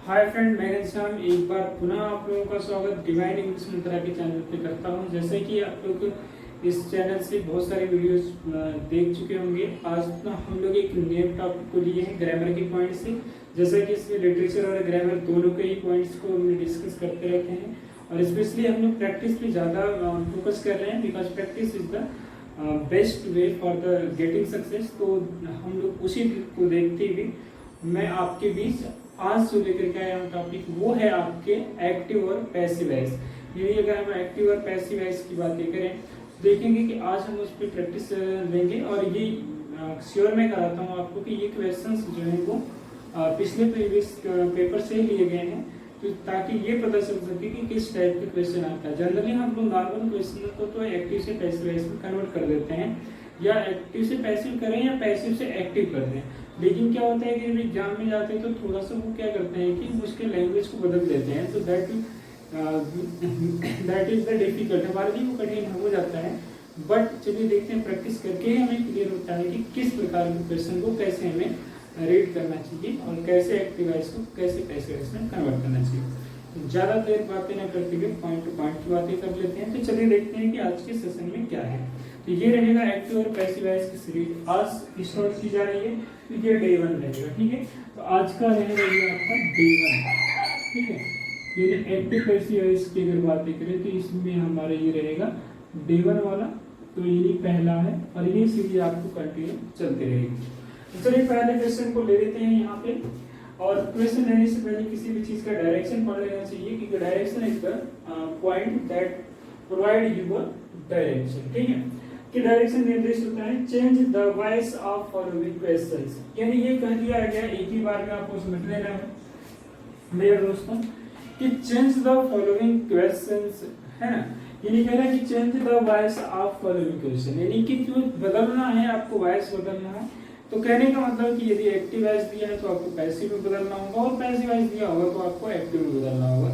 Hi friend, मैं घनश्याम एक बार पुनः आप लोगों का स्वागत डिवाइन इंग्लिश मंत्रा के चैनल पे करता हूं। जैसे कि आप लोग इस चैनल से बहुत सारे वीडियोस देख चुके होंगे। आज ना हम लोग एक नए टॉपिक को लिए हैं ग्रामर के पॉइंट से। जैसा कि इसमें लिटरेचर और ग्रामर दोनों के ही पॉइंट्स को हम डिस्कस करते रहते हैं और स्पेशली हम लोग प्रैक्टिस पे ज़्यादा फोकस कर रहे हैं because practice is the best way for the getting success. तो हम लोग उसी को देखते हुए मैं आपके बीच आज जो लेकर के आया हूँ टॉपिक वो है आपके एक्टिव और पैसिव वॉइस। यदि अगर हम एक्टिव और पैसिव वॉइस की बातें करें तो देखेंगे कि आज हम उस पर प्रैक्टिस लेंगे और ये श्योर मैं कराता हूँ आपको कि ये क्वेश्चंस जो है वो पिछले प्रीवियस पेपर से लिए गए हैं, तो ताकि ये पता चल सके कि किस टाइप के क्वेश्चन आता है। जनरली हम लोग नॉर्मल क्वेश्चन को तो एक्टिव से पैसिव वॉइस में कन्वर्ट कर देते हैं, या एक्टिव से पैसिव करें या पैसिव से एक्टिव कर दें। लेकिन क्या होता है कि जब एग्जाम में जाते हैं तो थोड़ा सा वो क्या करते हैं कि उसके लैंग्वेज को बदल देते हैं, तो दैट इज द डिफिकल्ट, हमारे लिए वो कठिन हो जाता है। बट चलिए देखते हैं, प्रैक्टिस करके ही हमें क्लियर होता है कि किस प्रकार के क्वेश्चन को कैसे हमें रीड करना चाहिए और कैसे एक्टिव वॉइस को कैसे पैसिव वॉइस में कन्वर्ट करना चाहिए। ज़्यादा देर बातें न करते हुए पॉइंट टू पॉइंट की बातें कर लेते हैं। तो चलिए देखते हैं कि आज के सेशन में क्या है। तो ये रहेगा एक्टिव और पैसिव वॉइस की सीरीज आज स्टार्ट की जा रही है। तो ये डे 1 रहेगा, ठीक है। तो आज का रहेगा ये आपका डे 1, ठीक है। ये एक्टिव पैसिव वॉइस की अगर बातें करें तो इसमें हमारा ये रहेगा डे 1 वाला, तो ये पहला है और ये सीरीज आपको कंटिन्यू चलती रहेगी। तो चलिए पहले क्वेश्चन को ले लेते हैं यहाँ पे। और क्वेश्चन लेने से पहले किसी भी चीज का डायरेक्शन पढ़ लेना चाहिए, क्योंकि direction is the point that provide you direction, ठीक है। कि डायरेक्शन निर्देश होता है change the voice of following questions, यानी ये कह दिया गया एक ही बार में आपको समझ लेना है मेरे दोस्तों कि चेंज द फॉलोइंग क्वेश्चंस, है ना। यानी कह रहा है कि change the voice of following question, यानी कि जो बदलना है आपको वॉइस बदलना है। तो कहने का मतलब कि यदि एक्टिव वॉइस दिया है तो आपको पैसिव में बदलना होगा और पैसिव वॉइस दिया होगा तो आपको एक्टिव में बदलना होगा।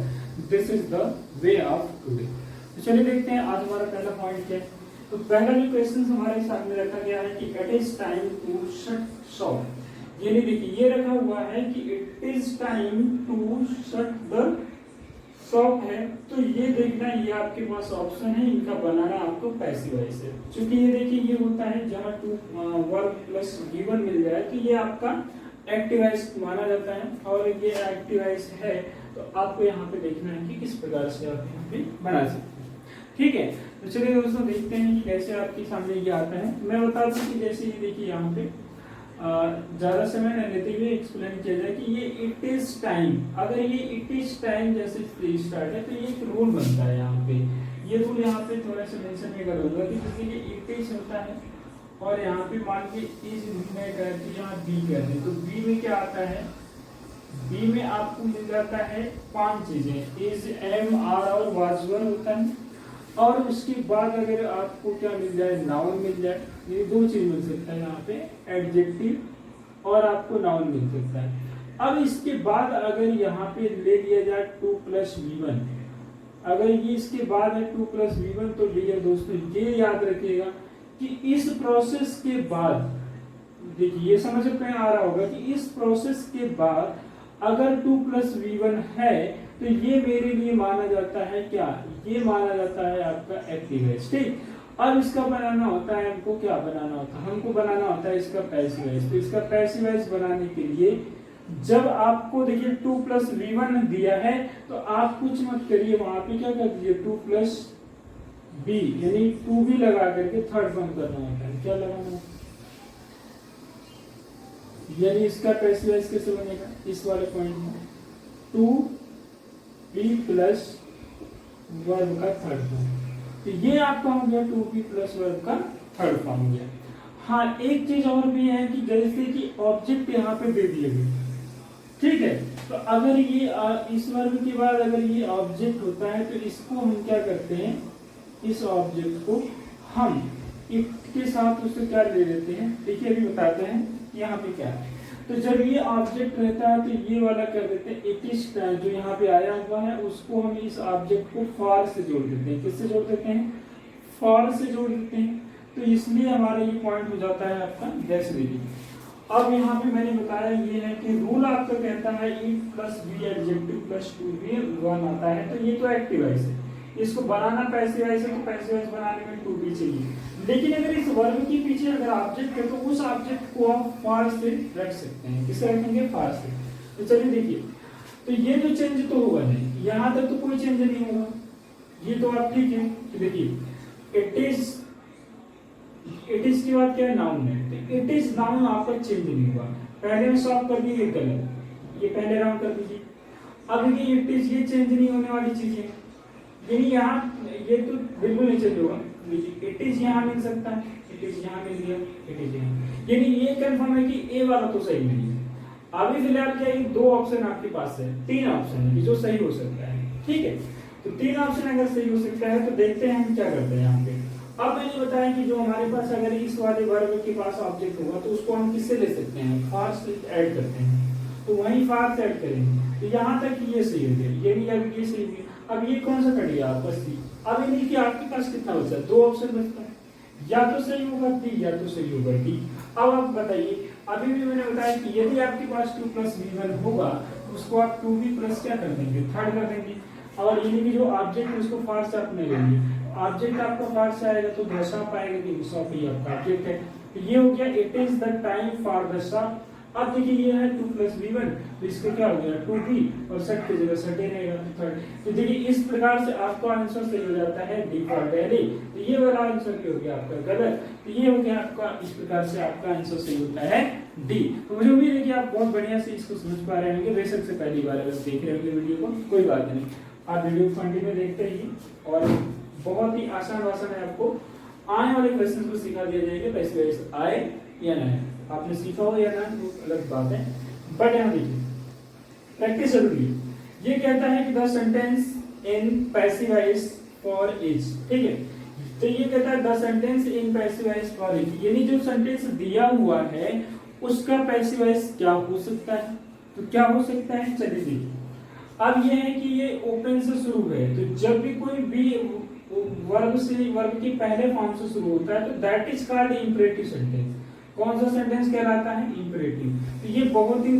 This is the way of today. तो चलिए देखते हैं आज हमारा पहला पॉइंट क्या है। तो पहला जो क्वेश्चन हमारे सामने रखा गया है कि it is time to shut shop. यानी देखिए ये रखा हुआ है कि it is time to shut the shop है, तो ये देखना ये आपके पास ऑप्शन है, इनका बनाना आपको पैसिव वॉइस है। क्योंकि ये देखिए ये होता है जहाँ टू वर्ब प्लस गिवन मिल जाए तो ये आपका एक्टिव वॉइस माना जाता है और ये एक्टिव वॉइस है। तो आपको यहाँ पे देखना है कि किस प्रकार से आप यहाँ पे बना सकते हैं, ठीक है। तो चलिए दोस्तों देखते हैं कि कैसे आपके सामने ये आता है। मैं बता दूं कि जैसे ये देखिए यहाँ पे ज्यादा समय न लेते हुए एक्सप्लेन किया जाए कि ये इट इज टाइम, अगर ये इट इज टाइम जैसे स्टार्ट है तो ये एक रूल बनता है यहाँ पे। ये रूल यहाँ पे थोड़ा सा मेंशन में करूंगा कि जैसे ये इट इज होता है और यहाँ पे मान के इज में करके यहाँ बी कर दे, तो बी में क्या आता है, बी में आपको मिल जाता है 5 चीजें, इज एम आर और वाज वन होता है। और उसके बाद अगर आपको क्या मिल जाए, नाउन मिल जाए। ये 2 चीज मिल सकता है यहाँ पे, एडजेक्टिव और आपको नाउन मिल सकता है। अब इसके बाद अगर यहाँ पे ले लिया जाए 2 + V1, अगर ये इसके बाद है 2 + V1, तो डियर दोस्तों ये याद रखिएगा कि इस प्रोसेस के बाद, देखिए ये समझ में आ रहा होगा कि इस प्रोसेस के बाद अगर 2 + V1 है तो ये मेरे लिए माना जाता है क्या, ये माना जाता है आपका एक्टिव वॉइस, ठीक। अब इसका बनाना होता है, हमको क्या बनाना होता है, हमको बनाना होता है इसका पैसिव वॉइस। तो इसका पैसिव वॉइस बनाने के लिए जब आपको देखिए 2 + V1 दिया है तो आप कुछ मत करिए, वहां पे क्या कर दीजिए 2 + B, यानी 2B लगा करके थर्ड फॉर्म करना होता है। क्या लगाना है, यानी इसका पैसिव वॉइस कैसे बनेगा, इस वाले पॉइंट में 2B + वर्ब का थर्ड फॉर्म। तो ये आपका हो गया 2B + वर्ब का थर्ड फॉर्म हो गया। हाँ एक चीज और भी है कि जैसे कि ऑब्जेक्ट यहाँ पे दे दिए गए, ठीक है। तो अगर ये इस वर्ब के बाद अगर ये ऑब्जेक्ट होता है तो इसको हम क्या करते हैं, इस ऑब्जेक्ट को हम इट के साथ उससे क्या ले लेते हैं, देखिए अभी बताते हैं यहाँ पे क्या है। तो जब ये ऑब्जेक्ट रहता है तो ये वाला कर देते हैं इट इज जो यहाँ पे आया हुआ है उसको हम इस ऑब्जेक्ट को फॉर से जोड़ देते हैं। किससे जोड़ देते हैं, फॉर से जोड़ देते हैं। तो इसलिए हमारा ये पॉइंट हो जाता है आपका जैसे देखिए अब यहाँ पे मैंने बताया ये है कि रूल आपका कहता है E plus be adjective plus to V one आता है, तो ये तो एक्टिव वॉइस है, इसको बनाना पैसिव वॉइस है, तो पैसिव वॉइस बनाने में टू बी चाहिए। लेकिन अगर इस वर्ब के पीछे अगर ऑब्जेक्ट है तो उस ऑब्जेक्ट को आप फॉर से रख सकते हैं। किसे रखेंगे? फॉर से। तो चलिए देखिए, तो ये जो चेंज तो हुआ नहीं, यहाँ तक तो कोई चेंज नहीं होगा, ये तो आप ठीक है। तो देखिए इट इज की बात क्या है? नाउन है, तो इट इज नाउन आपका चेंज नहीं हुआ। पहले में सॉल्व कर दिए कलर, ये पहले राउंड कर दीजिए। अब देखिए इट इज, ये चेंज नहीं होने वाली चीज है, यानी यहाँ ये तो बिल्कुल नहीं चेंज होगा। इट इज यहाँ मिल सकता है, इट इज यहाँ मिल गया, इट इज यहाँ, यानी ये कंफर्म है कि ए वाला तो सही नहीं है। अभी फिलहाल क्या है, दो ऑप्शन आपके पास है, तीन ऑप्शन है जो सही हो सकता है, ठीक है। तो तीन ऑप्शन अगर सही हो सकता है तो देखते हैं हम क्या करते हैं यहाँ पे। अब मैंने बताया कि जो हमारे पास अगर इस वाले वर्ब के पास ऑब्जेक्ट होगा तो उसको हम किससे ले सकते हैं? फॉर से ऐड करते हैं, तो वहीं फॉर से ऐड करेंगे। तो यहाँ तक ये सही हो गया, ये भी अब ये सही हो गया। अब ये कौन सा कट गया आपका? सी। अब यानी कि आपके पास कितना बचा? दो ऑप्शन बचता है, या तो सही होगा डी या तो सही होगा डी। अब आप बताइए, अभी भी मैंने बताया कि यदि आपके पास 2 + v1 होगा उसको आप 2v प्लस क्या कर देंगे? थर्ड कर देंगे। और यानी कि जो ऑब्जेक्ट है उसको फॉर से अपने लेंगे, ऑब्जेक्ट आपका फॉर से आएगा तो द शॉप आएगा, कि शॉप ही आपका ऑब्जेक्ट है। तो ये हो गया it is the time for the shop. अब देखिए ये है 2 + v1, तो इसका क्या हो गया? 2v, और सेट की जगह सेट रहेगा तो थर्ड। तो देखिए इस प्रकार से आपका आंसर सही हो जाता है डी फॉर डेली। तो ये वाला आंसर क्या हो गया आपका? गलत। तो ये हो गया आपका, इस प्रकार से आपका आंसर सही होता है डी। तो मुझे उम्मीद है कि आप बहुत बढ़िया से इसको समझ पा रहे होंगे। बेशक से पहली बार अगर देख रहे होंगे वीडियो को, कोई बात नहीं, आप वीडियो को कंटिन्यू देखते रहिए, और बहुत ही आसान है, आपको आने वाले क्वेश्चन को सिखा दिया जाएगा, पैसिव वॉइस आए या ना। आपने सीखा हो या ना वो अलग बात है, बट यहाँ देखिए प्रैक्टिस जरूरी है। ये कहता है कि the sentence in passive voice for is, ठीक है। तो ये कहता है the sentence in passive voice for is, यानी जो सेंटेंस दिया हुआ है उसका पैसिव वॉइस क्या हो सकता है? तो क्या हो सकता है? चलिए देखिए, अब ये है कि ये ओपन से शुरू है, तो जब भी कोई भी वर्ब के पहले फॉर्म से शुरू होता है तो that is called imperative sentence. कौन सा सेंटेंस कहलाता है? इंपरेटिव। तो ये बहुत ही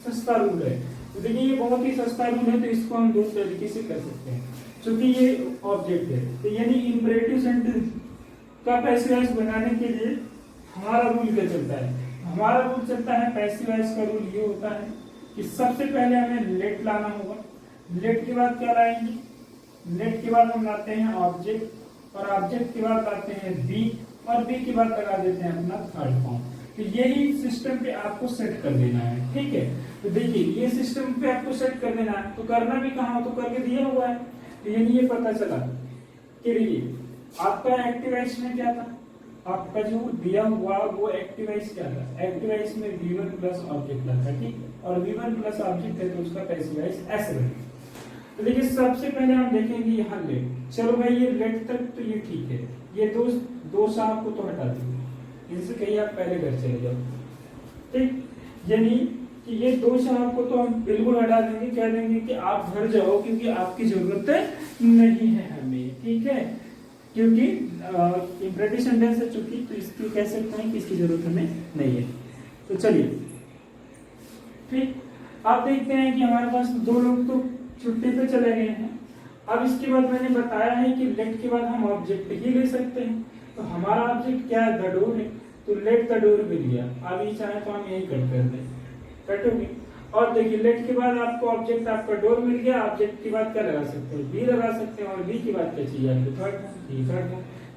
सस्ता रूल है। तो देखिए ये बहुत ही सस्ता रूल है, तो इसको हम दो तरीके से कर सकते हैं। क्योंकि ये ऑब्जेक्ट है, तो यानी इंपरेटिव सेंटेंस का पैसिव वॉइस बनाने के लिए हमारा रूल क्या चलता है? हमारा रूल चलता है, पैसिव वॉइस का रूल ये होता है कि सबसे पहले हमें लेट लाना होगा। लेट के बाद क्या लाएंगे? लेट के बाद हम लाते हैं ऑब्जेक्ट, और ऑब्जेक्ट के बाद लाते हैं बी, और बी के बाद लगा देते हैं अपना थर्ड फॉर्म। तो यही सिस्टम पे आपको सेट कर देना है, ठीक है। तो देखिए ये सिस्टम पे आपको सेट कर देना है, तो करना भी कहाँ हो? तो करके दिया हुआ है। तो यानी ये पता चला कि देखिए आपका एक्टिव वॉइस में क्या था? आपका जो दिया हुआ वो एक्टिव वॉइस क्या था? एक्टिव वॉइस में v1 प्लस ऑब्जेक्ट था, ठीक, और v1 प्लस ऑब्जेक्ट है तो उसका पैसिव वॉइस ऐसे बनेगा। तो देखिए सबसे पहले हम देखेंगे यहाँ लेट। चलो भाई ये लेट तक तो ये ठीक है, ये दो सांप को तो हटा दीजिए, इनसे कहीं आप पहले घर चले जाओ, ठीक। यानी कि ये दो सांप को तो हम बिल्कुल हटा देंगे, कह देंगे कि आप घर जाओ क्योंकि आपकी जरूरत नहीं है हमें, ठीक है। क्योंकि इंपरेटिव सेंटेंस है चूंकि, तो इसकी कह सकते हैं कि इसकी जरूरत हमें नहीं है। तो चलिए ठीक, आप देखते हैं कि हमारे पास दो लोग तो छुट्टी पे चले गए हैं। अब इसके बाद मैंने बताया है कि लेट के बाद हम ऑब्जेक्ट ही ले सकते हैं, तो हमारा ऑब्जेक्ट क्या है? द डोर है, तो लेट द डोर मिल गया। अब ये चाहे तो हम यही कट कर दें, कटोगे। और देखिए लेट के बाद आपको ऑब्जेक्ट आपका डोर मिल गया, ऑब्जेक्ट के बाद क्या लगा सकते हैं? बी लगा सकते हैं, और बी के बाद क्या चाहिए आपको? थर्ड।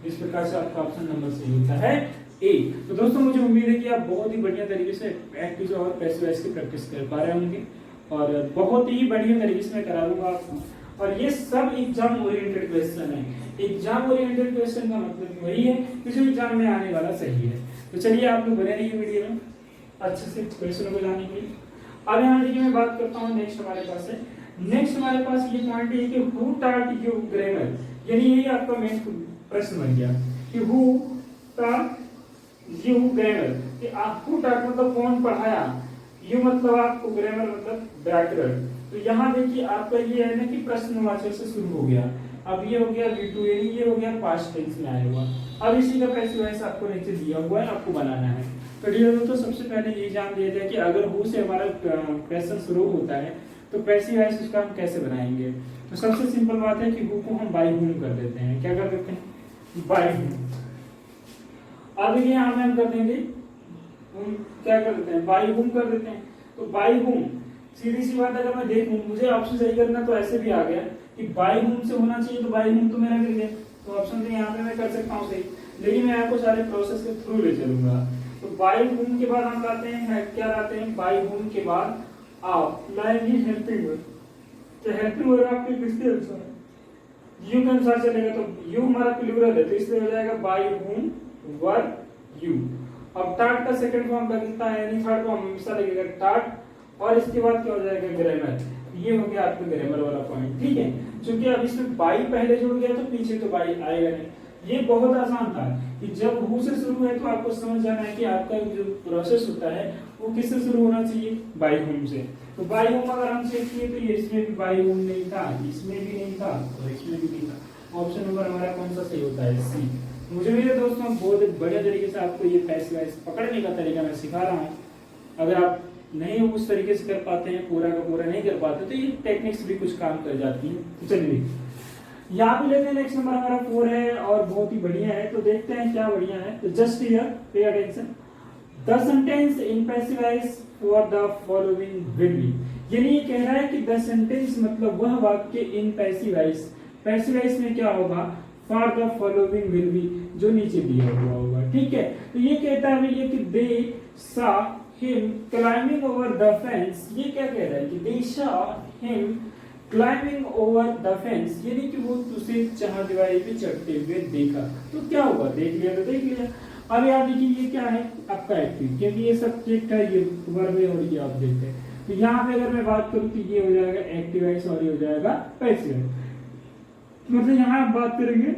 इस प्रकार से आपका ऑप्शन नंबर सही होता है ए। तो दोस्तों मुझे उम्मीद है कि आप बहुत ही बढ़िया तरीके से एक्टिव और पैसिव वॉइस की प्रैक्टिस कर पा रहे होंगे, और बहुत ही बढ़िया तरीके से मैं कराऊंगा आपको। और ये सब एग्जाम ओरिएंटेड क्वेश्चन है। एग्जाम ओरिएंटेड क्वेश्चन का मतलब वही है कि जो एग्जाम में आने वाला सही है। तो चलिए आप लोग बने रहिए वीडियो में अच्छे से क्वेश्चन को जाने के लिए। अब यहाँ देखिए मैं बात करता हूँ नेक्स्ट हमारे पास है। नेक्स्ट हमारे पास ये पॉइंट है कि हु टॉट यू ग्रामर, यानी यही आपका मेन प्रश्न बन गया कि हु टॉट यू ग्रामर, कि आपको टॉट मतलब कौन पढ़ाया, यू मतलब आपको, ग्रामर मतलब व्याकरण। तो यहाँ देखिए आपका ये है ना कि प्रश्नवाचक से शुरू हो गया, अब ये हो गया V2 यानी ये हो गया पास्ट टेंस में आया हुआ। अब इसी का पैसिव वॉइस आपको नीचे दिया हुआ है, आपको बनाना है। तो डियर दोस्तों सबसे पहले ये जान लिया जाए कि अगर हु से हमारा क्वेश्चन शुरू होता है तो पैसिव वॉइस उसका हम कैसे बनाएंगे। तो सबसे सिंपल बात है कि हु को हम बाय हुम कर देते हैं। क्या कर देते हैं? By whom. अब यहाँ में हम कर देंगे क्या कर देते हैं? बाय हुम कर देते हैं। तो बाय हुम सीधी सी बात, अगर मैं देखूं मुझे ऑप्शन सही करना तो ऐसे भी आ गया कि बाय हुम से होना चाहिए, तो बाय हुम तो मेरा गिर गया, तो ऑप्शन तो यहाँ पे मैं कर सकता हूँ सही, लेकिन मैं आपको सारे प्रोसेस के थ्रू ले चलूंगा। तो बाय हुम के बाद हम लाते हैं क्या लाते हैं? बाय हुम के बाद आप लाएंगे हेल्पिंग वर्ब। तो हेल्पिंग वर्ब आपके किसके अनुसार है? यू के अनुसार चलेगा, तो यू हमारा प्लूरल है तो इसलिए हो जाएगा बाय हुम वर यू। अब टार्ट का सेकंड फॉर्म का कितना है, यानी थर्ड फॉर्म हमेशा लगेगा टार्ट, और इसके बाद क्या हो जाएगा? ग्रामर। ये हो गया आपका ग्रामर वाला पॉइंट, ठीक है। क्योंकि अब इसमें बाई पहले जुड़ गया तो पीछे तो बाई आएगा नहीं। ये बहुत आसान था कि जब हु से शुरू है तो आपको समझ जाना है कि आपका जो प्रोसेस होता है वो किससे शुरू होना चाहिए? बाई हुम से। तो बाई हुम अगर हम चेक किए तो ये इसमें भी बाई हुम नहीं था, इसमें भी नहीं था और इसमें भी नहीं था। ऑप्शन नंबर हमारा कौन सा सही होता है? सी। मुझे मेरे दोस्तों बहुत बढ़िया तरीके से आपको ये पैसिव वॉइस पकड़ने का तरीका मैं सिखा रहा हूँ। अगर आप नहीं उस तरीके से कर पाते हैं, पूरा का पूरा नहीं कर पाते, तो ये टेक्निक्स भी कुछ काम कर जाती है। तो चलिए यहाँ पे लेते हैं, नेक्स्ट नंबर हमारा 4 है और बहुत ही बढ़िया है। तो देखते हैं क्या बढ़िया है। तो just here pay attention, the sentence in passive voice for the following will be. यानी ये कह रहा है कि द सेंटेंस मतलब वह वाक्य in passive voice, passive voice में क्या होगा? For the following will be, जो नीचे दिया हुआ होगा, ठीक है। तो ये कहता है भैया कि दे सा him climbing over the fence। ये क्या कह रहा है कि they saw him climbing over the fence, यानी कि वो उसे चारदीवारी पे चढ़ते हुए देखा। तो क्या हुआ? देख लिया तो देख लिया। अब यहाँ देखिए ये क्या है? आपका एक्टिव, क्योंकि ये सब्जेक्ट है, ये वर्ब है और ये ऑब्जेक्ट है। तो यहाँ पे अगर मैं बात करूँ तो ये हो जाएगा एक्टिव वॉइस और ये हो जाएगा पैसिव वॉइस। मतलब यहाँ आप बात करेंगे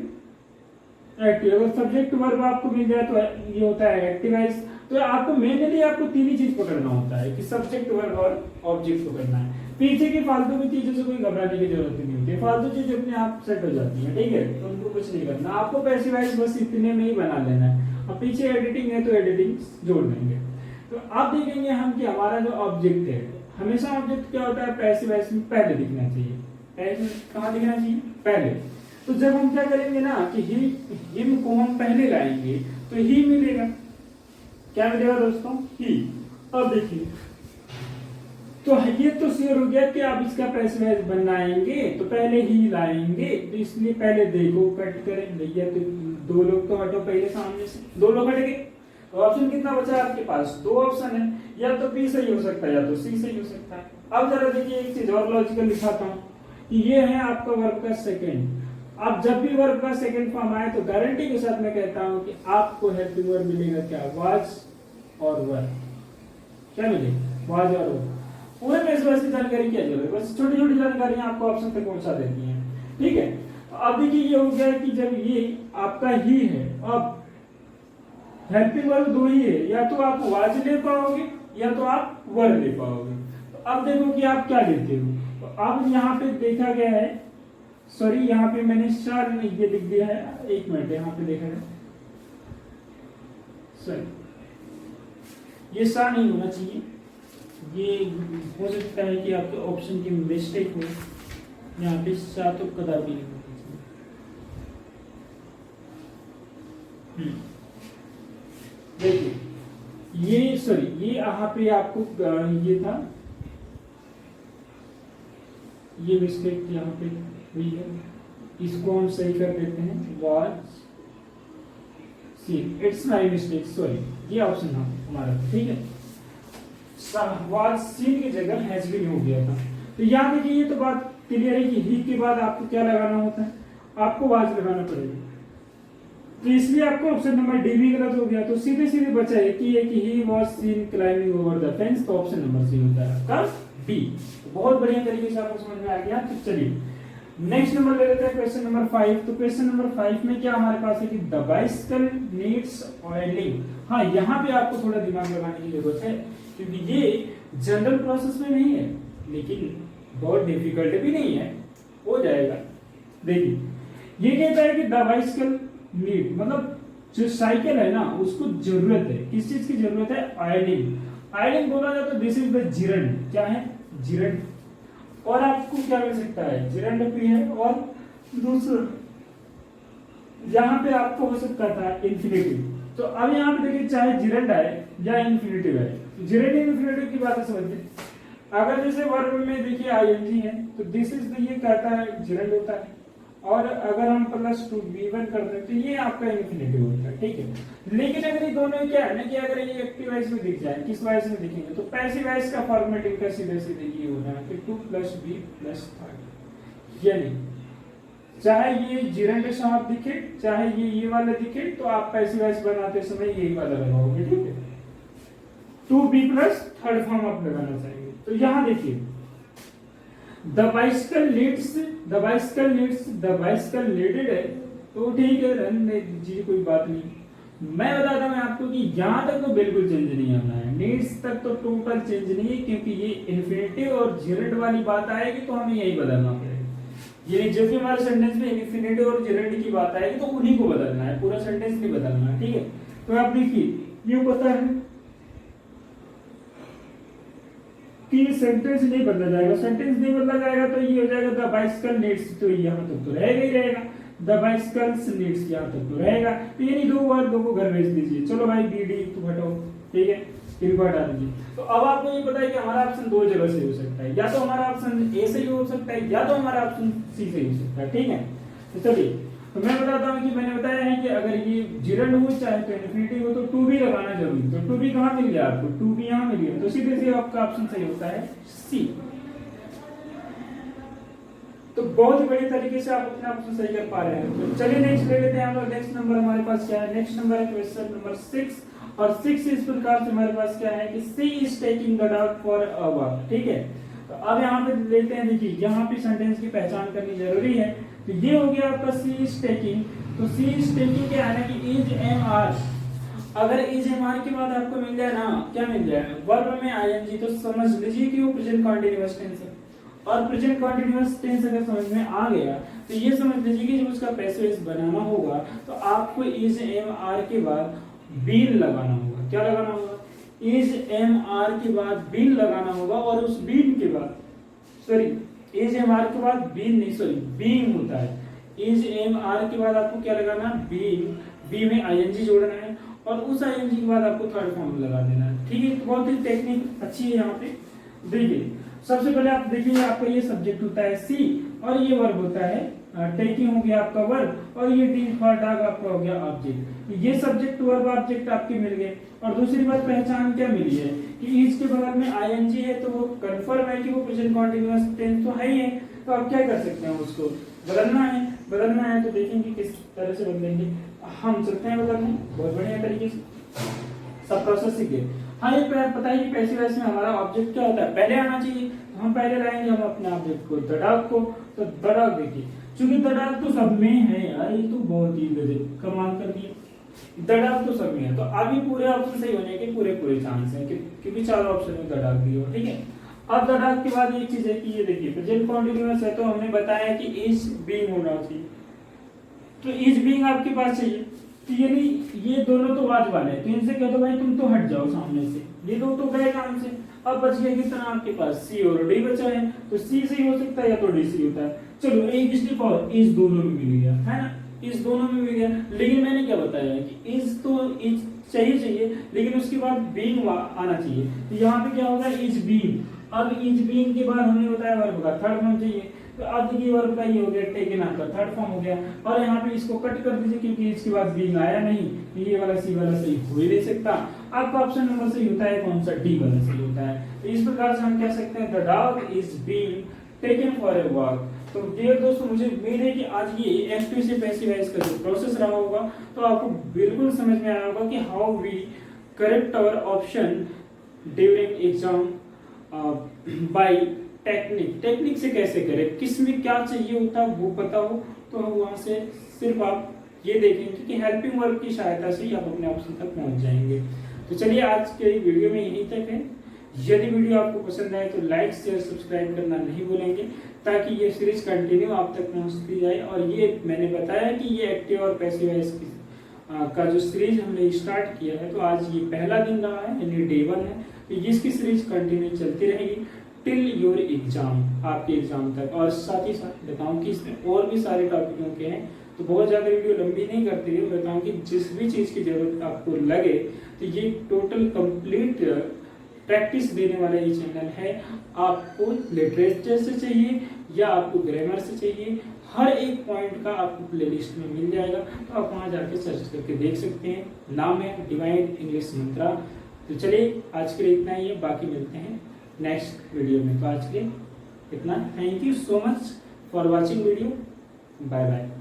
एक्टिव, अगर सब्जेक्ट वर्ब आपको मिल जाए तो ये होता है एक्टिव वॉइस। तो आपको मेनली आपको तीन ही चीज पकड़ना होता है कि सब्जेक्ट वर्ब और ऑब्जेक्ट पकड़ना है। पीछे की फालतू की चीजों से कोई घबराने की जरूरत नहीं होती है, फालतू चीजें अपने आप सेट हो जाती हैं, ठीक है। तो उनको कुछ नहीं करना, आपको पैसिव वॉइस बस इतने में ही बना लेना है। अब पीछे एडिटिंग है तो एडिटिंग जोड़ देंगे। तो आप देखेंगे हम कि हमारा जो ऑब्जेक्ट है, हमेशा ऑब्जेक्ट क्या होता है? पैसिव वॉइस में पहले दिखना चाहिए। कहाँ दिखना चाहिए? पहले। तो जब हम क्या करेंगे ना कि हिम को हम पहले लाएंगे तो ही मिलेगा। क्या मिलेगा दोस्तों? ही। अब देखिए तो ये तो श्योर हो गया कि आप इसका पैसिव वॉइस बनाएंगे तो पहले ही लाएंगे, तो इसलिए पहले देखो कट करें भैया। तो दो लोग तो हटो पहले सामने से, दो लोग हट गए। तो ऑप्शन कितना बचा है आपके पास? दो ऑप्शन है, या तो बी सही हो सकता है या तो सी सही हो सकता है। अब जरा देखिए एक चीज और लॉजिकल दिखाता हूँ कि ये है आपका वर्ब का सेकेंड। अब जब भी वर्ब का सेकंड फॉर्म आए तो गारंटी के साथ मैं कहता हूं कि आपको हेल्पिंग वर्ब मिलेगा क्या? वाज और वर। क्या मिलेगा? वाज और वर। पूरे पैसिव वॉइस की जानकारी क्या जरूरत है? बस छोटी छोटी जानकारियां आपको ऑप्शन तक पहुंचा देती हैं, ठीक है। तो अब देखिए ये हो गया कि जब ये आपका ही है, अब हेल्पिंग वर्ब दो ही है, या तो आप वाज ले पाओगे या तो आप वर ले पाओगे। तो अब देखो कि आप क्या लेते हो। तो अब यहाँ पे देखा गया है, सॉरी यहाँ पे मैंने शार ये लिख दिया है, एक मिनट यहाँ पे देखा है, सॉरी ये शार नहीं होना चाहिए, ये हो सकता है कि आपके ऑप्शन की मिस्टेक हो। यहाँ पे शार तो कदापि नहीं होना चाहिए। देखिए ये सॉरी ये यहाँ पे आपको ये था, ये मिस्टेक यहाँ पे हुई है, इसको हम सही कर देते हैं। Was scene, it's my mistake, sorry ये ऑप्शन था हमारा, ठीक है। वाज सीन की जगह हैज बीन हो गया था। तो यहाँ देखिए ये तो बात क्लियर है कि ही के बाद आपको क्या लगाना होता है? आपको वाज लगाना पड़ेगा। तो इसलिए आपको ऑप्शन नंबर डी भी गलत हो गया। तो सीधे सीधे बचा है कि he was scene climbing over the fence. तो ऑप्शन नंबर सी होता है आपका डी। तो बहुत बढ़िया तरीके से आपको समझ में आ गया। तो चलिए नेक्स्ट नंबर ले लेते हैं, क्वेश्चन नंबर 5। तो क्वेश्चन नंबर 5 में क्या हमारे पास है कि द बाइसिकल नीड्स ऑयलिंग। हाँ यहाँ पे आपको थोड़ा दिमाग लगाने की जरूरत है क्योंकि ये जनरल प्रोसेस में नहीं है, लेकिन बहुत डिफिकल्ट भी नहीं है, हो जाएगा। देखिए ये कहता है कि द बाइसिकल नीड, मतलब जो साइकिल है ना उसको जरूरत है, किस चीज की जरूरत है, आयरनिंग। आयरनिंग बोला जाता है दिस इज द जिरंड, क्या है, जिरंड। और आपको क्या मिल सकता है, जिरंड भी है, और दूसरा यहाँ पे आपको हो सकता था इन्फिनिटिव। तो अब यहाँ पे देखिए चाहे जिरंड आए या इन्फिनिटिव है, तो जिरंड इन्फिनिटिव की बात समझिए। अगर जैसे वर्ब में देखिए आईएनजी है तो दिस इज ये कहता है जिरंड होता है, और अगर हम +2 V1 करते हैं तो ये आपका इन्फिनिटिव होता है, ठीक है। लेकिन अगर ये दोनों क्या है ना कि अगर ये एक्टिव वॉइस में दिख जाए, किस वॉइस में दिखेंगे, तो पैसिव वॉइस का फॉर्मेट इनका सीधे सीधे ये होना है कि 2 + B + 3, यानी चाहे ये जिरंड शब्द दिखे चाहे ये वाला दिखे, तो आप पैसिव वॉइस बनाते समय यही वाला लगाओगे, ठीक है। 2B + थर्ड फॉर्म आप लगाना चाहेंगे। तो यहाँ देखिए the bicycle leads, the bicycle leads, the bicycle leaded है, तो ठीक है रन जी, कोई बात नहीं। मैं बताता हूं आपको कि यहाँ तक तो बिल्कुल चेंज नहीं आना है, नीड्स तक तो टोटल चेंज नहीं है, क्योंकि ये इन्फिनिटिव और जिरंड वाली बात आएगी तो हमें यही बदलना पड़ेगा। ये जब भी हमारे सेंटेंस में इन्फिनिटिव और जिरंड की बात आएगी तो उन्हीं को बदलना है, पूरा सेंटेंस नहीं बदलना है, ठीक है। तो आप देखिए ये पता है कि सेंटेंस नहीं बदला जाएगा, सेंटेंस नहीं बदला जाएगा तो ये हो जाएगा द बाइसिकल नीड्स, तो यहाँ तक तो रहेगा ही रहेगा, द बाइसिकल्स नीड्स यहाँ तक तो रहेगा। तो यानी दो वर्ड दो को घर भेज दीजिए, चलो भाई बी डी तो हटाओ, ठीक है, इनको हटा दीजिए। तो अब आपको ये पता है कि हमारा ऑप्शन दो जगह से हो सकता है, या तो हमारा ऑप्शन ए से ही हो सकता है या तो हमारा ऑप्शन सी से हो सकता है, ठीक है। तो चलिए तो मैं बताता हूँ कि मैंने बताया है कि अगर ये जिरंड हो चाहे तो इन्फिनिटिव हो तो 2B लगाना जरूरी। तो 2B कहाँ मिल गया आपको, 2B यहाँ मिल गया, तो सीधे से आपका ऑप्शन सही होता है सी। तो बहुत ही बड़ी तरीके से आप अपना ऑप्शन सही कर पा रहे हैं। तो चलिए नेक्स्ट ले लेते हैं हम लोग। नेक्स्ट नंबर हमारे पास क्या है, नेक्स्ट नंबर है क्वेश्चन नंबर 6, और 6 इस प्रकार से हमारे पास क्या है कि she is taking the dog for a walk, ठीक है। तो अब यहाँ पे लेते हैं, देखिए यहाँ पे सेंटेंस की पहचान करनी जरूरी है। तो ये हो गया आपका सी इज टेकिंग, तो सी इज टेकिंग क्या है ना कि इज एम आर, अगर इज एम आर के बाद आपको मिल जाए ना, क्या मिल जाए, वर्ब में आईएनजी, तो समझ लीजिए कि वो प्रेजेंट कंटीन्यूअस टेंस है। और प्रेजेंट कंटीन्यूअस टेंस अगर समझ में आ गया तो ये समझ लीजिए कि जब उसका पैसिव वॉइस बनाना होगा तो आपको इज एम आर के बाद बीन लगाना होगा। क्या लगाना होगा, इज एम आर के बाद बीन लगाना होगा, और उस बीन के बाद सॉरी इज एम आर के बाद बीन नहीं, सॉरी बीइंग होता है। इज एम आर के बाद आपको क्या लगाना, बीइंग, बी में आईएनजी जोड़ना है, और उस आईएनजी के बाद आपको थर्ड फॉर्म लगा देना है, ठीक है। बहुत ही टेक्निक अच्छी है यहाँ पे। देखिए सबसे पहले आप देखिए आपका ये सब्जेक्ट होता है सी, और ये वर्ब होता है टेकिंग हो गया आपका वर्ब, और ये डी फॉर डॉग आपका हो गया ऑब्जेक्ट। ये सब्जेक्ट वर्ब ऑब्जेक्ट आपके मिल गए। और दूसरी बात पहचान क्या मिली है कि इज के बगल में आईएनजी है, तो वो कंफर्म है कि वो प्रेजेंट कंटीन्यूअस टेंस तो है ही है। तो आप क्या कर सकते हैं, उसको बदलना है। बदलना है तो देखेंगे किस तरह से बदलेंगे। हम चलते हैं बदलने बहुत बढ़िया तरीके से, सब प्रोसेस सीख गए। हाँ ये पता है कि पैसिव वॉइस में हमारा ऑब्जेक्ट क्या होता है, पहले आना चाहिए। तो हम पहले लाएंगे हम अपने ऑब्जेक्ट को, द डॉग को। तो द डॉग देखिए, चूंकि द डॉग तो सब में है यार, ये तो बहुत ही गजब कमाल कर दिया, द डॉग तो सब में है। तो अभी पूरे ऑप्शन सही होने के पूरे पूरे चांस है, क्योंकि चारों ऑप्शन में द डॉग भी हो, ठीक है। अब द डॉग के बाद एक चीज है कि ये देखिए प्रेजेंट कंटीन्यूअस है, तो हमने बताया कि इज बीइंग होना चाहिए, तो इज बीइंग आपके पास चाहिए। तो यानी ये दोनों तो वाज वाले हैं, तो इनसे कह दो भाई तुम तो हट जाओ सामने से, ये दो तो गए काम से। अब बच गया कितना आपके पास, सी और डी बचा है, तो सी से हो सकता है या तो डी से होता है। चलो एक स्टेप और, इस दोनों में मिल गया है ना, इस दोनों में मिल गया। लेकिन मैंने क्या बताया है कि इस तो इज चाहिए, लेकिन उसके बाद बीइंग आना चाहिए। तो यहाँ पे क्या होगा, इज बीइंग। अब इज बीइंग के बाद हमने बताया वर्ब का थर्ड फॉर्म चाहिए, तो अब देखिए वर्ब का ये हो गया टेकन आपका थर्ड फॉर्म हो गया। और यहाँ पे इसको कट कर दीजिए क्योंकि इसके बाद बीइंग आया नहीं, तो ये वाला सी वाला सही हो ही नहीं सकता। आपका ऑप्शन नंबर सही होता है कौन सा, डी वाला सही होता है। तो इस प्रकार से हम कह सकते हैं the dog is being taken for a walk. तो डियर दोस्तों मुझे उम्मीद है कि आज ये एक्टिव से पैसिव वॉइस का जो प्रोसेस रहा होगा तो आपको बिल्कुल समझ में आया होगा कि how we correct our option during exam by technique से कैसे करें, किस में क्या चाहिए होता है वो पता हो, तो वहां से सिर्फ आप ये देखेंगे कि हेल्पिंग वर्ब की सहायता से ही आप अपने ऑप्शन तक पहुंच जाएंगे। तो चलिए आज के वीडियो में यहीं तक है। यदि वीडियो आपको पसंद आए तो लाइक शेयर सब्सक्राइब करना नहीं भूलेंगे, ताकि ये सीरीज कंटिन्यू आप तक पहुंचती जाए। और ये मैंने बताया कि ये एक्टिव और पैसिव वॉइस का जो सीरीज हमने स्टार्ट किया है, तो आज ये पहला दिन रहा है, यानी डे 1 है। तो इसकी सीरीज कंटिन्यू चलती रहेगी टिल योर एग्जाम, आपके एग्जाम तक। और साथ ही साथ बताऊं कि इसमें और भी सारे टॉपिकों के हैं, तो बहुत ज़्यादा वीडियो लंबी नहीं करती है। बताऊं कि जिस भी चीज़ की जरूरत आपको लगे, तो ये टोटल कंप्लीट प्रैक्टिस देने वाला ये चैनल है। आपको लिटरेचर से चाहिए या आपको ग्रामर से चाहिए, हर एक पॉइंट का आपको प्लेलिस्ट में मिल जाएगा। तो आप वहाँ जाके सर्च करके देख सकते हैं। नाम है डिवाइन इंग्लिश मंत्रा। तो चलिए आज के लिए इतना ही है, बाकी मिलते हैं नेक्स्ट वीडियो में। तो आज के लिए इतना, thank you so much for watching video, bye bye.